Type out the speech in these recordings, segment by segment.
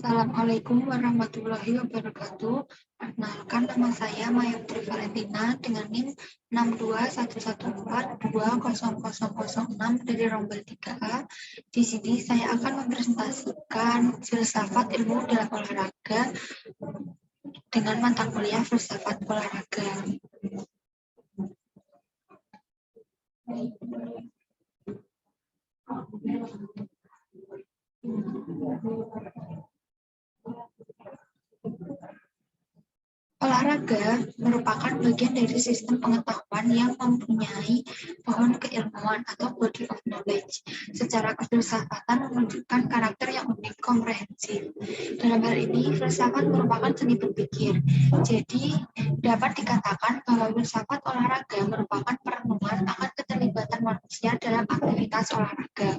Assalamualaikum warahmatullahi wabarakatuh. Perkenalkan, nama saya Mayutri Valentina dengan NIM 62114200006 dari Rombel 3A. Di sini saya akan mempresentasikan filsafat ilmu dalam olahraga dengan mata kuliah filsafat olahraga. Olahraga merupakan bagian dari sistem pengetahuan yang mempunyai pohon keilmuan atau body of knowledge. Secara kefilsafatan menunjukkan karakter yang unik, komprehensif. Dalam hal ini, filsafat merupakan seni berpikir. Jadi, dapat dikatakan bahwa filsafat olahraga merupakan perenungan akan keterlibatan manusia dalam aktivitas olahraga.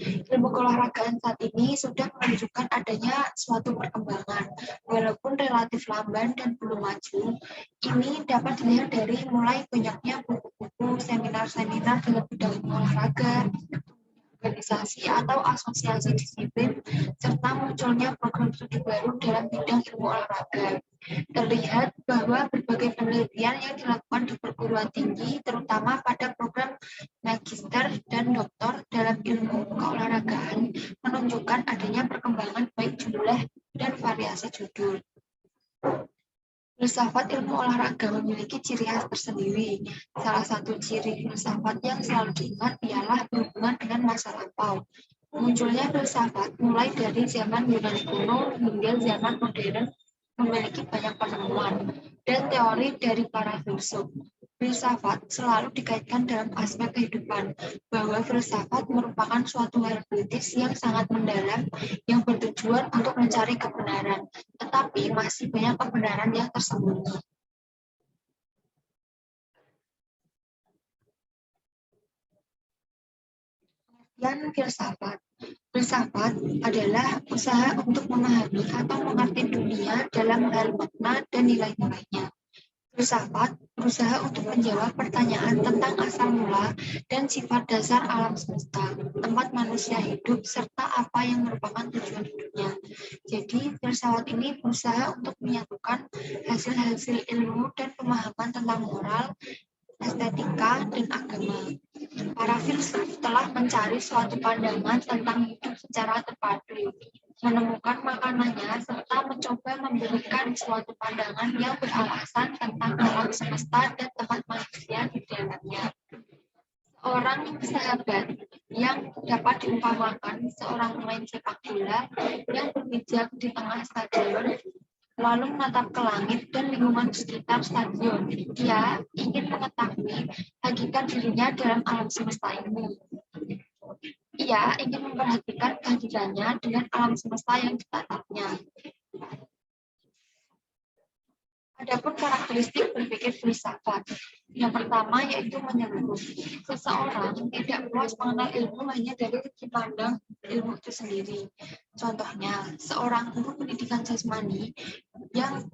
Ilmu keolahragaan saat ini sudah menunjukkan adanya suatu perkembangan, walaupun relatif lamban dan belum maju. Ini dapat dilihat dari mulai banyaknya buku-buku, seminar-seminar dalam bidang olahraga, organisasi atau asosiasi disiplin, serta munculnya program studi baru dalam bidang ilmu olahraga. Terlihat bahwa berbagai penelitian yang dilakukan di perguruan tinggi, terutama pada program magister dan doktor dalam ilmu keolahragaan, menunjukkan adanya perkembangan baik jumlah dan variasi judul. Filsafat ilmu olahraga memiliki ciri khas tersendiri. Salah satu ciri filsafat yang selalu diingat ialah berhubungan dengan masa lampau. Munculnya filsafat mulai dari zaman Yunani kuno hingga zaman modern memiliki banyak penemuan dan teori dari para filsuf. Filsafat selalu dikaitkan dalam aspek kehidupan, bahwa filsafat merupakan suatu hal kritis yang sangat mendalam yang bertujuan untuk mencari kebenaran, tetapi masih banyak kebenaran yang tersembunyi. Dan filsafat. Filsafat adalah usaha untuk memahami atau mengerti dunia dalam hal makna dan nilai-nilainya. Filsafat berusaha untuk menjawab pertanyaan tentang asal mula dan sifat dasar alam semesta, tempat manusia hidup, serta apa yang merupakan tujuan hidupnya. Jadi, filsafat ini berusaha untuk menyatukan hasil-hasil ilmu dan pemahaman tentang moral, estetika, dan agama. Para filsuf telah mencari suatu pandangan tentang hidup secara terpadu, menemukan makanannya, serta mencoba memberikan suatu pandangan yang beralasan tentang alam semesta dan tempat manusia di dalamnya. Seorang sahabat yang dapat diumpamakan seorang pemain sepak bola yang berpijak di tengah stadion, lalu menatap ke langit dan lingkungan sekitar stadion. Dia ingin mengetahui hakikat dirinya dalam alam semesta ini. Ia ingin memperhatikan kehadirannya dengan alam semesta yang ditatapnya. Adapun karakteristik berpikir filsafat. Yang pertama yaitu menyeluruh. Seseorang tidak puas mengenal ilmu hanya dari segi pandang ilmu itu sendiri. Contohnya, seorang guru pendidikan jasmani yang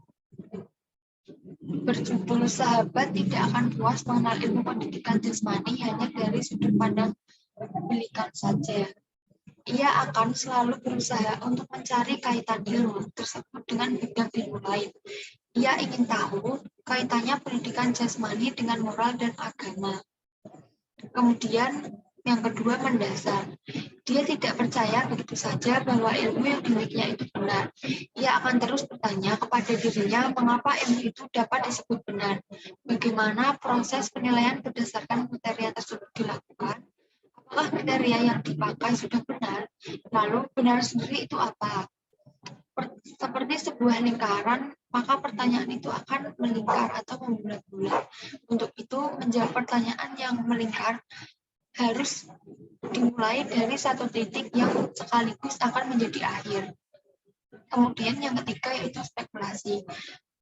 berjudul sahabat tidak akan puas mengenal ilmu pendidikan jasmani hanya dari sudut pandang pendidikan saja. Ia akan selalu berusaha untuk mencari kaitan ilmu tersebut dengan bidang ilmu lain. Ia ingin tahu kaitannya pendidikan jasmani dengan moral dan agama. Kemudian yang kedua mendasar. Dia tidak percaya begitu saja bahwa ilmu yang dimilikinya itu benar. Ia akan terus bertanya kepada dirinya mengapa ilmu itu dapat disebut benar. Bagaimana proses penilaian berdasarkan kriteria tersebut dilakukan. Apakah kriteria yang dipakai sudah benar? Lalu benar sendiri itu apa? Seperti sebuah lingkaran, maka pertanyaan itu akan melingkar atau membulat-bulat. Untuk itu, menjawab pertanyaan yang melingkar harus dimulai dari satu titik yang sekaligus akan menjadi akhir. Kemudian yang ketiga yaitu spekulasi.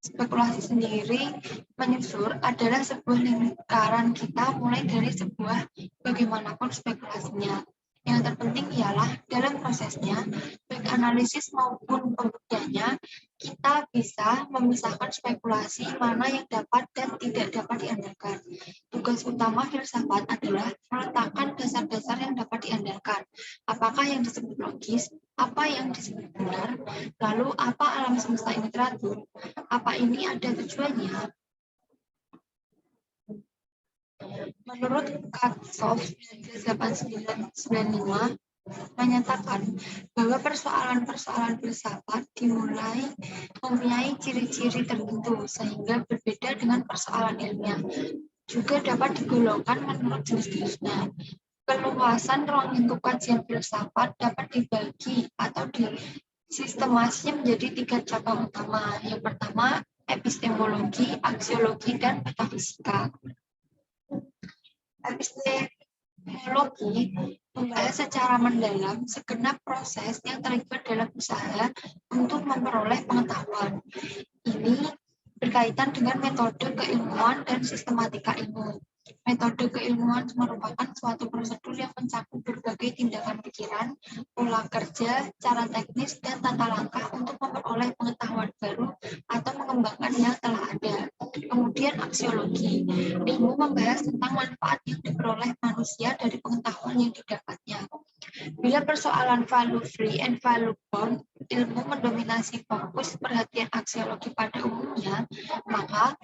Spekulasi sendiri menyusur adalah sebuah lingkaran kita mulai dari sebuah bagaimanapun spekulasinya. Yang terpenting ialah dalam prosesnya, baik analisis maupun pembuktiannya, kita bisa memisahkan spekulasi mana yang dapat dan tidak dapat diandalkan. Tugas utama filsafat adalah meletakkan dasar-dasar yang dapat diandalkan. Apakah yang disebut logis, Apa yang disebut benar? Lalu apa alam semesta ini teratur? Apa ini ada tujuannya? Menurut Katsof 1995 menyatakan bahwa persoalan-persoalan filsafat mempunyai ciri-ciri tertentu sehingga berbeda dengan persoalan ilmiah. Juga dapat digolongkan menurut jenis-jenisnya. Keluasan ruang lingkup kajian filsafat dapat dibagi atau disistemasi menjadi 3 cabang utama. Yang pertama, epistemologi, aksiologi, dan metafisika. Epistemologi membahas secara mendalam segenap proses yang terlibat dalam usaha untuk memperoleh pengetahuan. Ini berkaitan dengan metode keilmuan dan sistematika ilmu. Metode keilmuan merupakan suatu prosedur yang mencakup berbagai tindakan pikiran, pola kerja, cara teknis, dan tata langkah untuk memperoleh pengetahuan baru atau mengembangkan yang telah ada. Kemudian aksiologi, ilmu membahas tentang manfaat yang diperoleh manusia dari pengetahuan yang didapatnya. Bila persoalan value free and value bound ilmu mendominasi fokus perhatian aksiologi pada umumnya, maka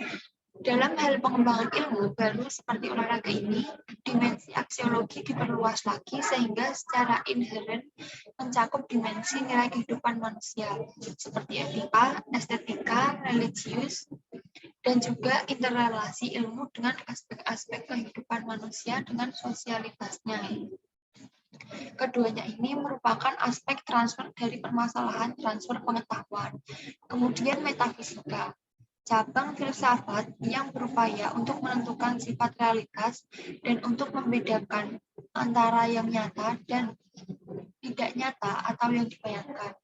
dalam hal pengembangan ilmu baru seperti olahraga ini, dimensi aksiologi diperluas lagi sehingga secara inheren mencakup dimensi nilai kehidupan manusia seperti etika, estetika, religius, dan juga interrelasi ilmu dengan aspek-aspek kehidupan manusia dengan sosialitasnya. Keduanya ini merupakan aspek transfer dari permasalahan transfer pengetahuan. Kemudian metafisika, cabang filsafat yang berupaya untuk menentukan sifat realitas dan untuk membedakan antara yang nyata dan tidak nyata atau yang dibayangkan.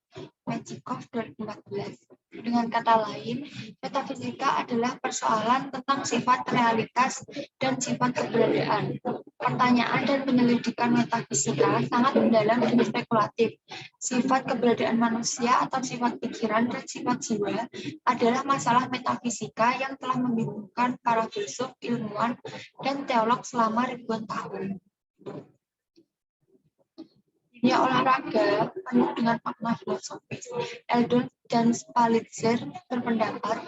Mechikov 2014. Dengan kata lain, metafisika adalah persoalan tentang sifat realitas dan sifat keberadaan. Pertanyaan dan penyelidikan metafisika sangat mendalam dan spekulatif. Sifat keberadaan manusia atau sifat pikiran dan sifat jiwa adalah masalah metafisika yang telah membingungkan para filsuf, ilmuwan, dan teolog selama ribuan tahun. Dunia olahraga penuh dengan makna filosofis. Eldon dan Spalitzer berpendapat,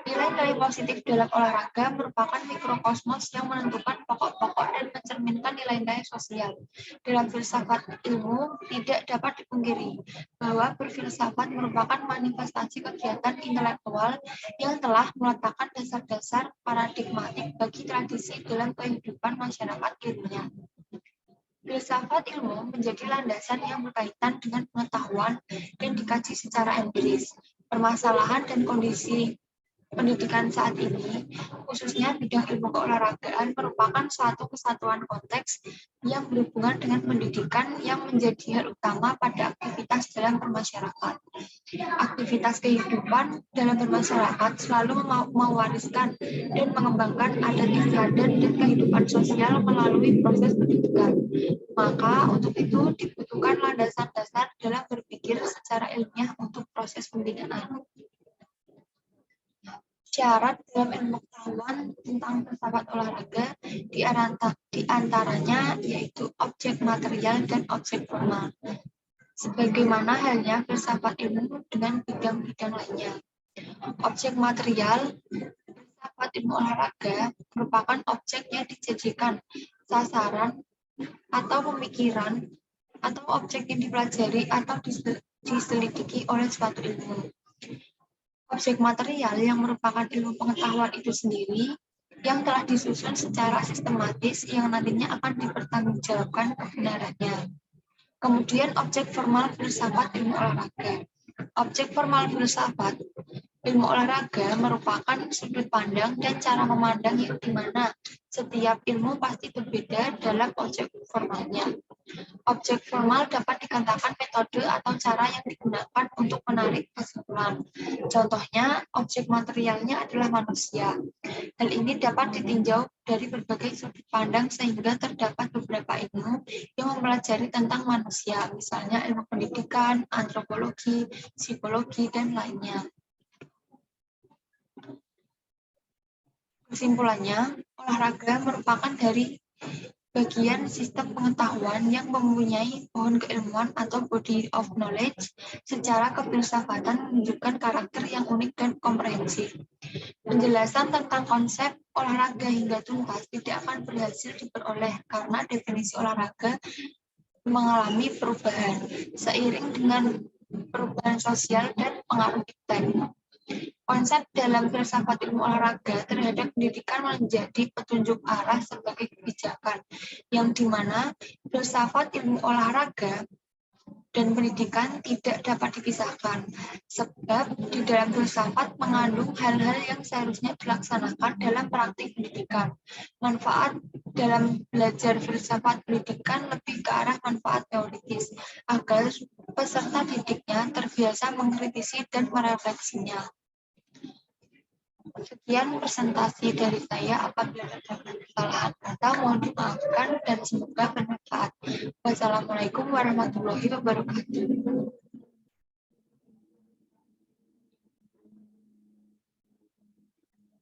nilai-nilai positif dalam olahraga merupakan mikrokosmos yang menentukan pokok-pokok dan mencerminkan nilai-nilai sosial. Dalam filsafat ilmu, tidak dapat dipungkiri bahwa berfilsafat merupakan manifestasi kegiatan intelektual yang telah meletakkan dasar-dasar paradigmatik bagi tradisi dalam kehidupan masyarakat ilmiah. Filsafat ilmu menjadi landasan yang berkaitan dengan pengetahuan dan dikaji secara empiris. Permasalahan dan kondisi pendidikan saat ini, khususnya bidang ilmu keolahragaan, merupakan suatu kesatuan konteks yang berhubungan dengan pendidikan yang menjadi hal utama pada aktivitas dalam bermasyarakat. Aktivitas kehidupan dalam bermasyarakat selalu mewariskan dan mengembangkan adat istiadat dan kehidupan sosial melalui proses pendidikan. Maka untuk itu dibutuhkan landasan dasar dalam berpikir secara ilmiah untuk proses pembinaan. Syarat dalam ilmu pengetahuan tentang filsafat olahraga di antaranya yaitu objek material dan objek formal. Sebagaimana halnya filsafat ilmu dengan bidang-bidang lainnya. Objek material, filsafat ilmu olahraga merupakan objek yang dijadikan sasaran atau pemikiran atau objek yang dipelajari atau diselidiki oleh suatu ilmu. Objek material yang merupakan ilmu pengetahuan itu sendiri yang telah disusun secara sistematis yang nantinya akan dipertanggungjawabkan kebenarannya. Kemudian objek formal filsafat ilmu olahraga. Objek formal filsafat ilmu olahraga merupakan sudut pandang dan cara memandang yang dimana setiap ilmu pasti berbeda dalam objek formalnya. Objek formal dapat dikatakan metode atau cara yang digunakan untuk menarik kesimpulan. Contohnya, objek materialnya adalah manusia. Hal ini dapat ditinjau dari berbagai sudut pandang sehingga terdapat beberapa ilmu yang mempelajari tentang manusia, misalnya ilmu pendidikan, antropologi, psikologi, dan lainnya. Kesimpulannya, olahraga merupakan dari bagian sistem pengetahuan yang mempunyai pohon keilmuan atau body of knowledge secara kefilsafatan menunjukkan karakter yang unik dan komprehensif. Penjelasan tentang konsep olahraga hingga tuntas tidak akan berhasil diperoleh karena definisi olahraga mengalami perubahan seiring dengan perubahan sosial dan pengaruh iptek. Konsep dalam filsafat ilmu olahraga terhadap pendidikan menjadi petunjuk arah sebagai kebijakan, yang dimana filsafat ilmu olahraga dan pendidikan tidak dapat dipisahkan, sebab di dalam filsafat mengandung hal-hal yang seharusnya dilaksanakan dalam praktik pendidikan. Manfaat dalam belajar filsafat pendidikan lebih ke arah manfaat teoritis, agar peserta didiknya terbiasa mengkritisi dan merefleksinya. Sekian presentasi dari saya. Apabila ada kesalahan kata, mohon dimaafkan dan semoga bermanfaat. Wassalamualaikum warahmatullahi wabarakatuh.